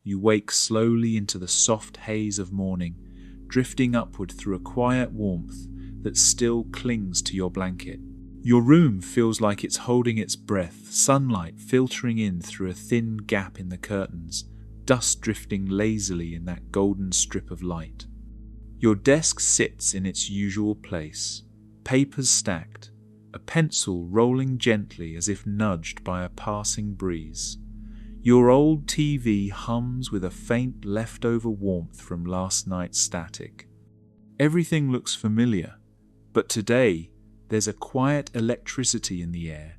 You wake slowly into the soft haze of morning, drifting upward through a quiet warmth that still clings to your blanket. Your room feels like it's holding its breath, sunlight filtering in through a thin gap in the curtains, dust drifting lazily in that golden strip of light. Your desk sits in its usual place, papers stacked, a pencil rolling gently as if nudged by a passing breeze. Your old TV hums with a faint leftover warmth from last night's static. Everything looks familiar, but today there's a quiet electricity in the air,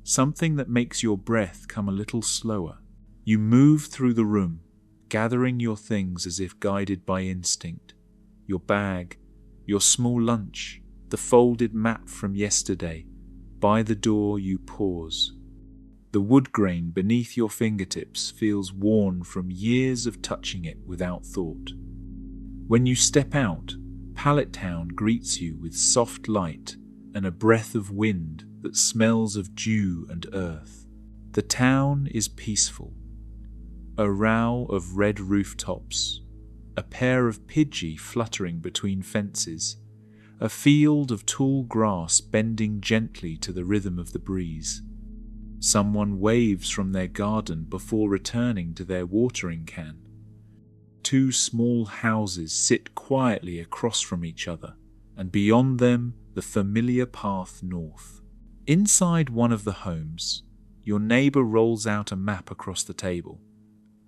something that makes your breath come a little slower. You move through the room, gathering your things as if guided by instinct. Your bag, your small lunch, the folded map from yesterday. By the door you pause. The wood grain beneath your fingertips feels worn from years of touching it without thought. When you step out, Pallet Town greets you with soft light and a breath of wind that smells of dew and earth. The town is peaceful. A row of red rooftops, a pair of pidgey fluttering between fences, a field of tall grass bending gently to the rhythm of the breeze. Someone waves from their garden before returning to their watering can. Two small houses sit quietly across from each other, and beyond them the familiar path north. Inside one of the homes, your neighbor rolls out a map across the table.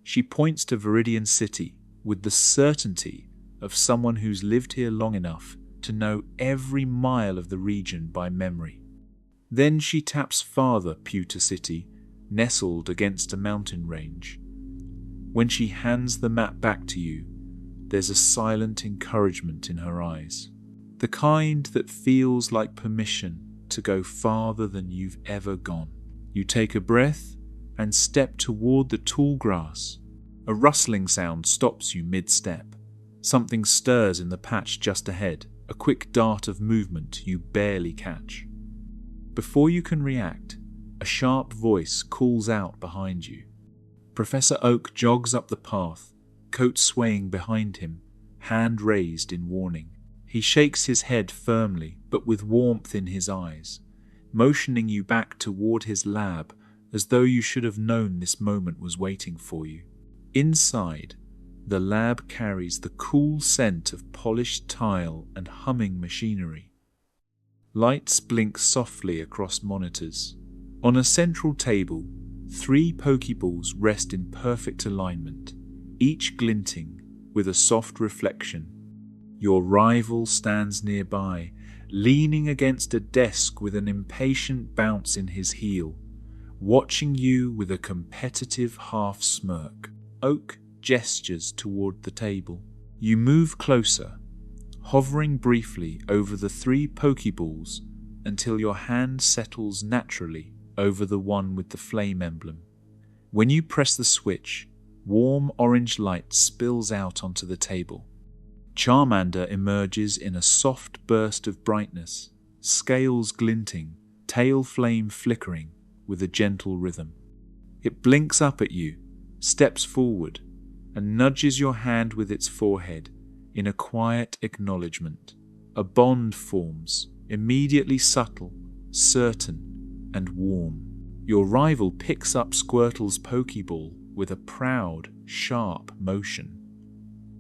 She points to Viridian City with the certainty of someone who's lived here long enough to know every mile of the region by memory. Then she taps farther Pewter City, nestled against a mountain range. When she hands the map back to you, there's a silent encouragement in her eyes. The kind that feels like permission to go farther than you've ever gone. You take a breath and step toward the tall grass. A rustling sound stops you mid-step. Something stirs in the patch just ahead, a quick dart of movement you barely catch. Before you can react, a sharp voice calls out behind you. Professor Oak jogs up the path, coat swaying behind him, hand raised in warning. He shakes his head firmly, but with warmth in his eyes, motioning you back toward his lab as though you should have known this moment was waiting for you. Inside, the lab carries the cool scent of polished tile and humming machinery. Lights blink softly across monitors. On a central table, 3 Pokeballs rest in perfect alignment, each glinting with a soft reflection. Your rival stands nearby, leaning against a desk with an impatient bounce in his heel, watching you with a competitive half-smirk. Oak gestures toward the table. You move closer, hovering briefly over the 3 Pokeballs until your hand settles naturally over the one with the flame emblem. When you press the switch, warm orange light spills out onto the table. Charmander emerges in a soft burst of brightness, scales glinting, tail flame flickering with a gentle rhythm. It blinks up at you, steps forward, and nudges your hand with its forehead in a quiet acknowledgement. A bond forms, immediately subtle, certain, and warm. Your rival picks up Squirtle's Pokeball with a proud, sharp motion.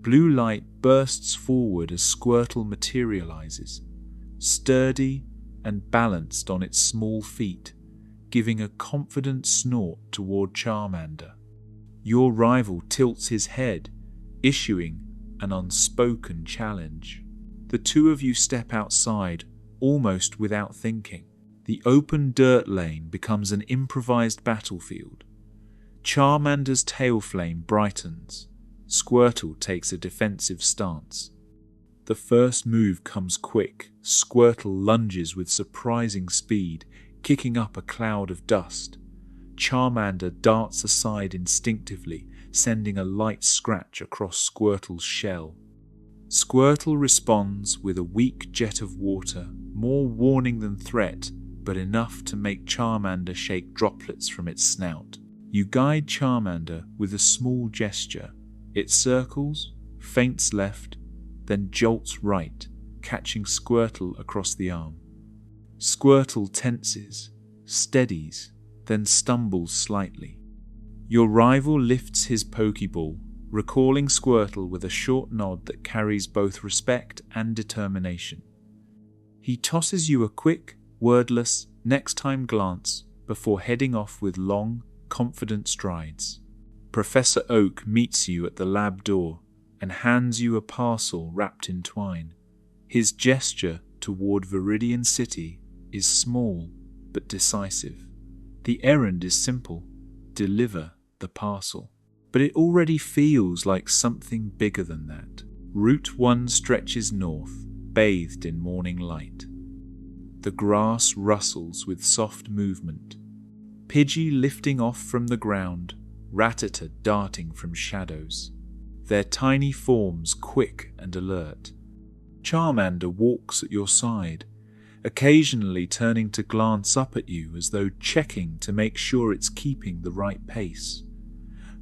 Blue light bursts forward as Squirtle materializes, sturdy and balanced on its small feet, giving a confident snort toward Charmander. Your rival tilts his head, issuing an unspoken challenge. The two of you step outside, almost without thinking. The open dirt lane becomes an improvised battlefield. Charmander's tail flame brightens. Squirtle takes a defensive stance. The first move comes quick. Squirtle lunges with surprising speed, kicking up a cloud of dust. Charmander darts aside instinctively, sending a light scratch across Squirtle's shell. Squirtle responds with a weak jet of water, more warning than threat, but enough to make Charmander shake droplets from its snout. You guide Charmander with a small gesture. It circles, feints left, then jolts right, catching Squirtle across the arm. Squirtle tenses, steadies, then stumbles slightly. Your rival lifts his Pokeball, recalling Squirtle with a short nod that carries both respect and determination. He tosses you a quick, wordless, next-time glance before heading off with long, confident strides. Professor Oak meets you at the lab door and hands you a parcel wrapped in twine. His gesture toward Viridian City is small but decisive. The errand is simple: deliver the parcel. But it already feels like something bigger than that. Route 1 stretches north, bathed in morning light. The grass rustles with soft movement. Pidgey lifting off from the ground, Rattata darting from shadows, their tiny forms quick and alert. Charmander walks at your side, occasionally turning to glance up at you as though checking to make sure it's keeping the right pace.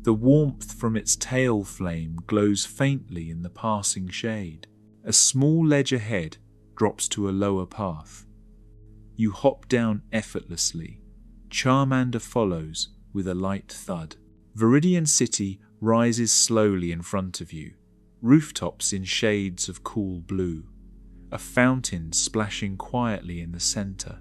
The warmth from its tail flame glows faintly in the passing shade. A small ledge ahead drops to a lower path. You hop down effortlessly. Charmander follows with a light thud. Viridian City rises slowly in front of you, rooftops in shades of cool blue, a fountain splashing quietly in the center,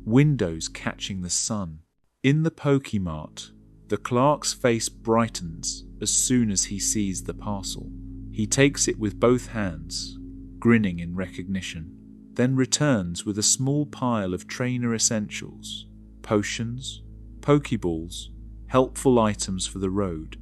windows catching the sun. In the Pokemart, the clerk's face brightens as soon as he sees the parcel. He takes it with both hands, grinning in recognition, then returns with a small pile of trainer essentials, potions, Pokeballs, helpful items for the road.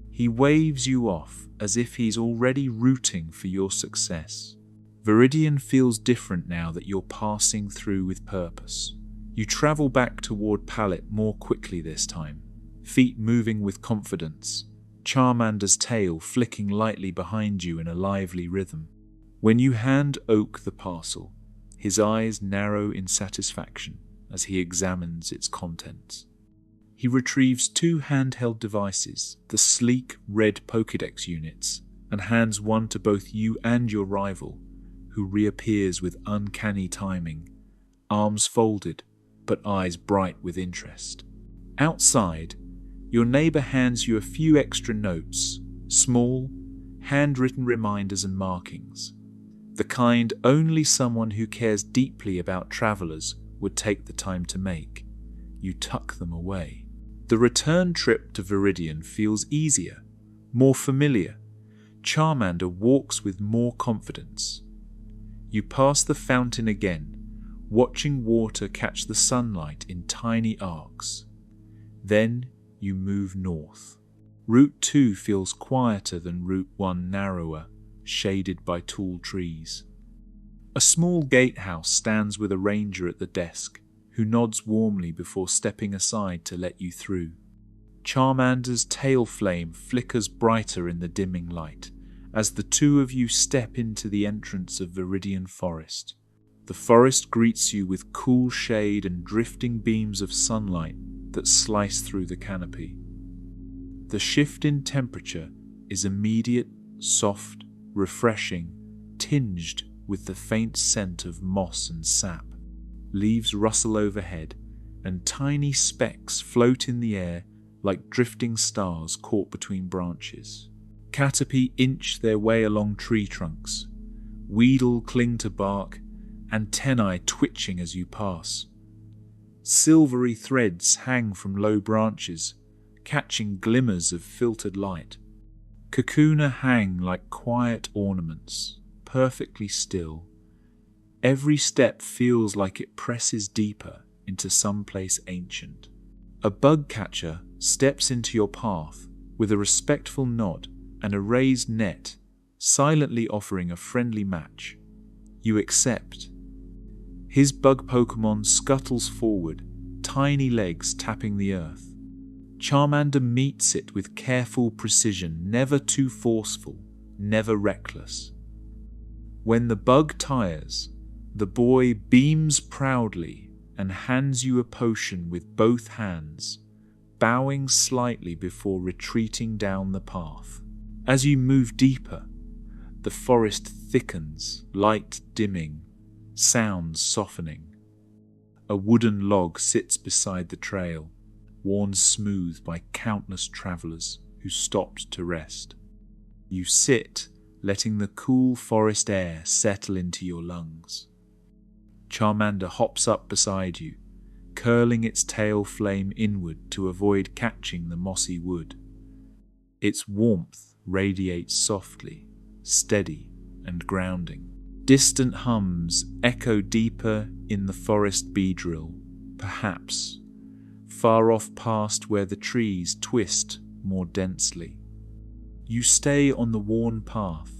He waves you off as if he's already rooting for your success. Viridian feels different now that you're passing through with purpose. You travel back toward Pallet more quickly this time, feet moving with confidence, Charmander's tail flicking lightly behind you in a lively rhythm. When you hand Oak the parcel, his eyes narrow in satisfaction as he examines its contents. He retrieves 2 handheld devices, the sleek red Pokédex units, and hands one to both you and your rival, who reappears with uncanny timing, arms folded but eyes bright with interest. Outside, your neighbor hands you a few extra notes, small, handwritten reminders and markings, the kind only someone who cares deeply about travelers would take the time to make. You tuck them away. The return trip to Viridian feels easier, more familiar. Charmander walks with more confidence. You pass the fountain again, watching water catch the sunlight in tiny arcs. Then you move north. Route 2 feels quieter than Route 1, narrower, shaded by tall trees. A small gatehouse stands with a ranger at the desk, who nods warmly before stepping aside to let you through. Charmander's tail flame flickers brighter in the dimming light as the two of you step into the entrance of Viridian Forest. The forest greets you with cool shade and drifting beams of sunlight that slice through the canopy. The shift in temperature is immediate, soft, refreshing, tinged with the faint scent of moss and sap. Leaves rustle overhead, and tiny specks float in the air like drifting stars caught between branches. Caterpie inch their way along tree trunks. Weedle cling to bark, antennae twitching as you pass. Silvery threads hang from low branches, catching glimmers of filtered light. Kakuna hang like quiet ornaments, perfectly still. Every step feels like it presses deeper into some place ancient. A bug catcher steps into your path with a respectful nod and a raised net, silently offering a friendly match. You accept. His bug Pokémon scuttles forward, tiny legs tapping the earth. Charmander meets it with careful precision, never too forceful, never reckless. When the bug tires, the boy beams proudly and hands you a potion with both hands, bowing slightly before retreating down the path. As you move deeper, the forest thickens, light dimming, sounds softening. A wooden log sits beside the trail, worn smooth by countless travelers who stopped to rest. You sit, letting the cool forest air settle into your lungs. Charmander hops up beside you, curling its tail flame inward to avoid catching the mossy wood. Its warmth radiates softly, steady and grounding. Distant hums echo deeper in the forest beedrill, perhaps far off past where the trees twist more densely. You stay on the worn path,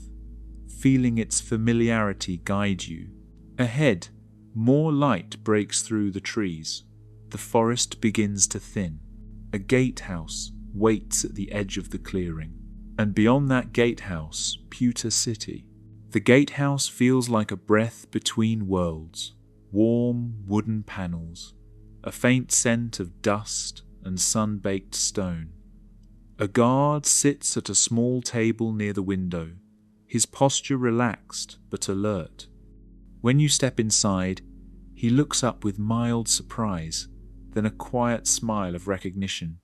feeling its familiarity guide you. Ahead, more light breaks through the trees. The forest begins to thin. A gatehouse waits at the edge of the clearing, and beyond that gatehouse, Pewter City. The gatehouse feels like a breath between worlds, warm wooden panels, a faint scent of dust and sun-baked stone. A guard sits at a small table near the window, his posture relaxed but alert. When you step inside, he looks up with mild surprise, then a quiet smile of recognition.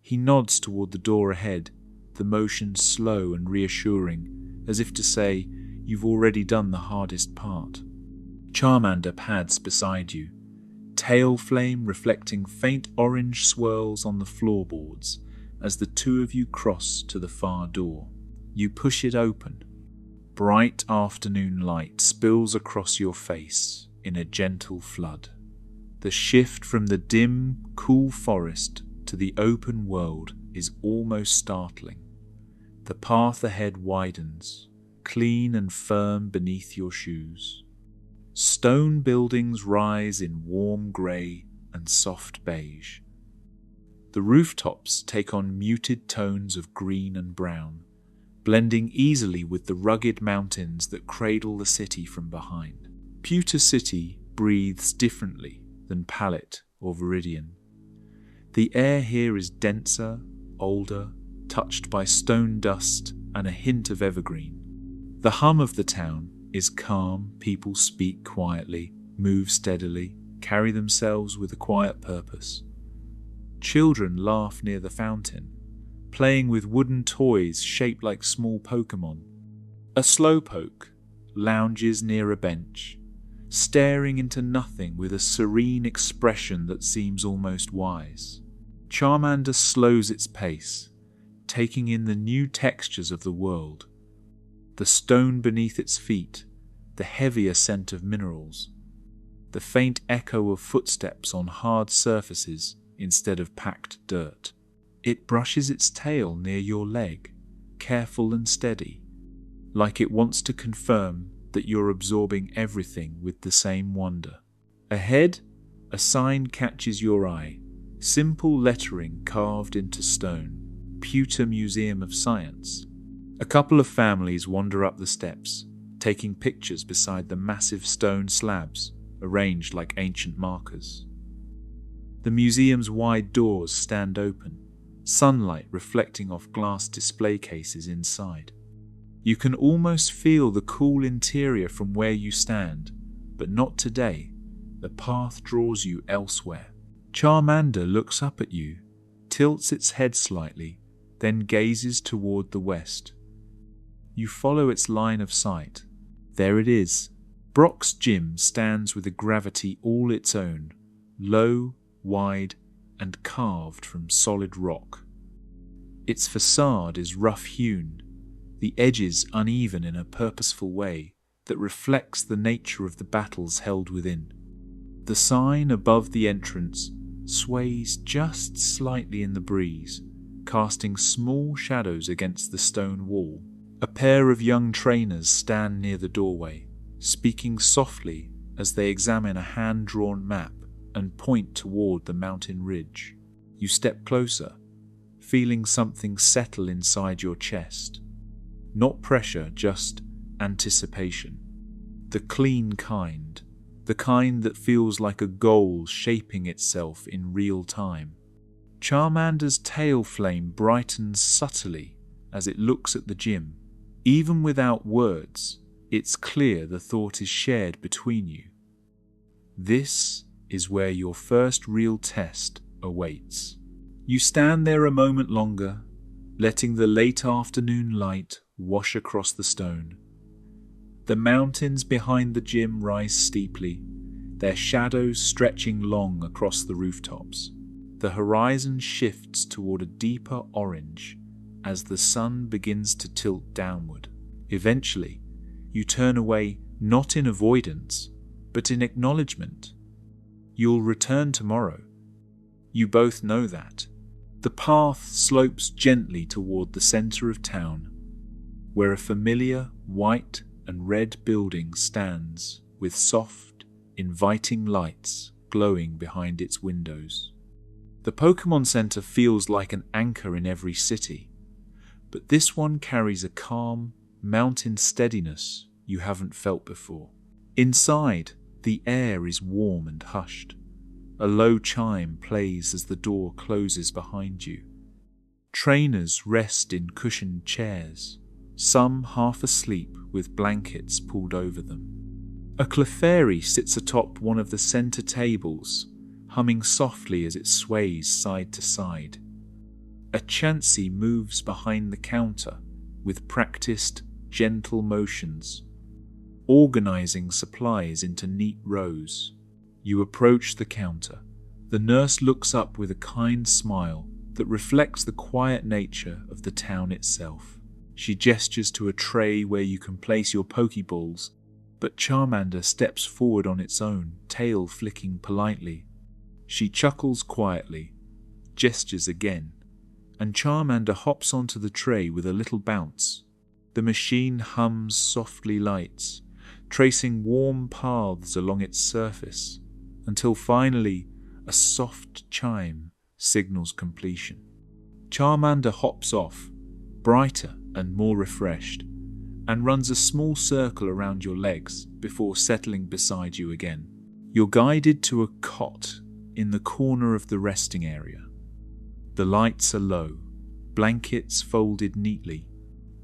He nods toward the door ahead, the motion slow and reassuring, as if to say, "You've already done the hardest part." Charmander pads beside you, tail flame reflecting faint orange swirls on the floorboards as the two of you cross to the far door. You push it open. Bright afternoon light spills across your face in a gentle flood. The shift from the dim, cool forest to the open world is almost startling. The path ahead widens, clean and firm beneath your shoes. Stone buildings rise in warm grey and soft beige. The rooftops take on muted tones of green and brown, blending easily with the rugged mountains that cradle the city from behind. Pewter City breathes differently than Pallet or Viridian. The air here is denser, older, touched by stone dust and a hint of evergreen. The hum of the town is calm. People speak quietly, move steadily, carry themselves with a quiet purpose. Children laugh near the fountain, playing with wooden toys shaped like small Pokémon. A slowpoke lounges near a bench, staring into nothing with a serene expression that seems almost wise. Charmander slows its pace, taking in the new textures of the world. The stone beneath its feet, the heavier scent of minerals, the faint echo of footsteps on hard surfaces instead of packed dirt. It brushes its tail near your leg, careful and steady, like it wants to confirm that you're absorbing everything with the same wonder. Ahead, a sign catches your eye, simple lettering carved into stone, Pewter Museum of Science. A couple of families wander up the steps, taking pictures beside the massive stone slabs arranged like ancient markers. The museum's wide doors stand open, sunlight reflecting off glass display cases inside. You can almost feel the cool interior from where you stand, but not today. The path draws you elsewhere. Charmander looks up at you, tilts its head slightly, then gazes toward the west. You follow its line of sight. There it is. Brock's gym stands with a gravity all its own, low, wide, and carved from solid rock. Its facade is rough-hewn, the edges uneven in a purposeful way that reflects the nature of the battles held within. The sign above the entrance sways just slightly in the breeze, casting small shadows against the stone wall. A pair of young trainers stand near the doorway, speaking softly as they examine a hand-drawn map and point toward the mountain ridge. You step closer, feeling something settle inside your chest. Not pressure, just anticipation. The clean kind, the kind that feels like a goal shaping itself in real time. Charmander's tail flame brightens subtly as it looks at the gym. Even without words, it's clear the thought is shared between you. This is where your first real test awaits. You stand there a moment longer, letting the late afternoon light wash across the stone. The mountains behind the gym rise steeply, their shadows stretching long across the rooftops. The horizon shifts toward a deeper orange as the sun begins to tilt downward. Eventually, you turn away not in avoidance, but in acknowledgement. You'll return tomorrow. You both know that. The path slopes gently toward the center of town, where a familiar white and red building stands with soft, inviting lights glowing behind its windows. The Pokémon Center feels like an anchor in every city, but this one carries a calm, mountain steadiness you haven't felt before. Inside, the air is warm and hushed. A low chime plays as the door closes behind you. Trainers rest in cushioned chairs, some half asleep with blankets pulled over them. A Clefairy sits atop one of the center tables, humming softly as it sways side to side. A Chansey moves behind the counter with practiced, gentle motions, organizing supplies into neat rows. You approach the counter. The nurse looks up with a kind smile that reflects the quiet nature of the town itself. She gestures to a tray where you can place your Pokeballs, but Charmander steps forward on its own, tail flicking politely. She chuckles quietly, gestures again, and Charmander hops onto the tray with a little bounce. The machine hums softly lights, tracing warm paths along its surface, until finally a soft chime signals completion. Charmander hops off, brighter and more refreshed, and runs a small circle around your legs before settling beside you again. You're guided to a cot in the corner of the resting area. The lights are low, blankets folded neatly,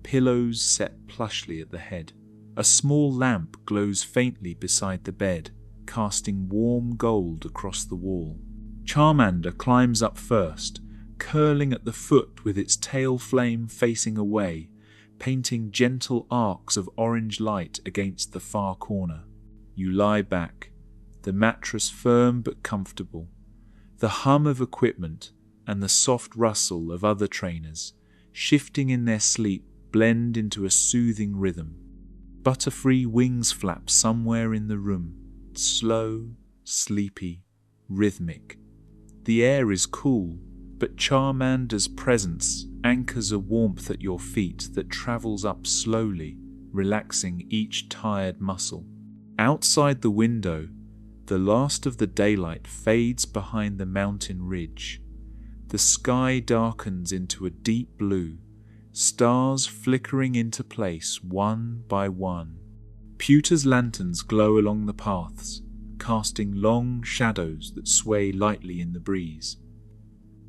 pillows set plushly at the head. A small lamp glows faintly beside the bed, casting warm gold across the wall. Charmander climbs up first, curling at the foot with its tail flame facing away, painting gentle arcs of orange light against the far corner. You lie back, the mattress firm but comfortable. The hum of equipment and the soft rustle of other trainers, shifting in their sleep, blend into a soothing rhythm. Butterfree wings flap somewhere in the room, slow, sleepy, rhythmic. The air is cool, but Charmander's presence anchors a warmth at your feet that travels up slowly, relaxing each tired muscle. Outside the window, the last of the daylight fades behind the mountain ridge. The sky darkens into a deep blue, stars flickering into place one by one. Pewter's lanterns glow along the paths, casting long shadows that sway lightly in the breeze.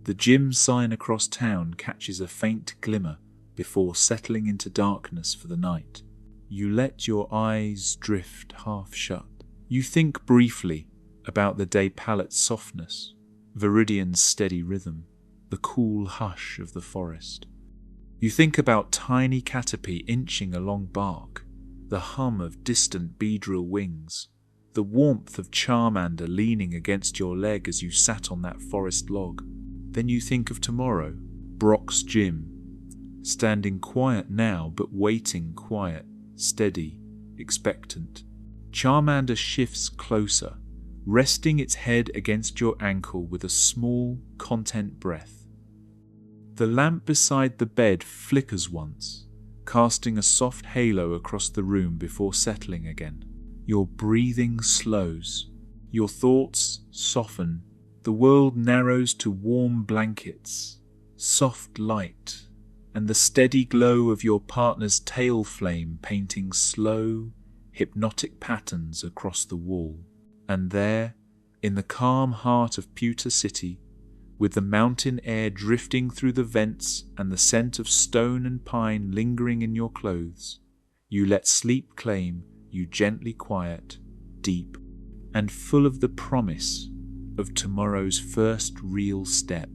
The gym sign across town catches a faint glimmer before settling into darkness for the night. You let your eyes drift half shut. You think briefly about the day Pallet's softness, Viridian's steady rhythm, the cool hush of the forest. You think about tiny Caterpie inching along bark, the hum of distant Beedrill wings, the warmth of Charmander leaning against your leg as you sat on that forest log. Then you think of tomorrow, Brock's gym, standing quiet now but waiting quiet, steady, expectant. Charmander shifts closer, resting its head against your ankle with a small, content breath. The lamp beside the bed flickers once, casting a soft halo across the room before settling again. Your breathing slows, your thoughts soften, the world narrows to warm blankets, soft light, and the steady glow of your partner's tail flame painting slow, hypnotic patterns across the wall. And there, in the calm heart of Pewter City, With the mountain air drifting through the vents and the scent of stone and pine lingering in your clothes, you let sleep claim you gently quiet, deep, and full of the promise of tomorrow's first real step.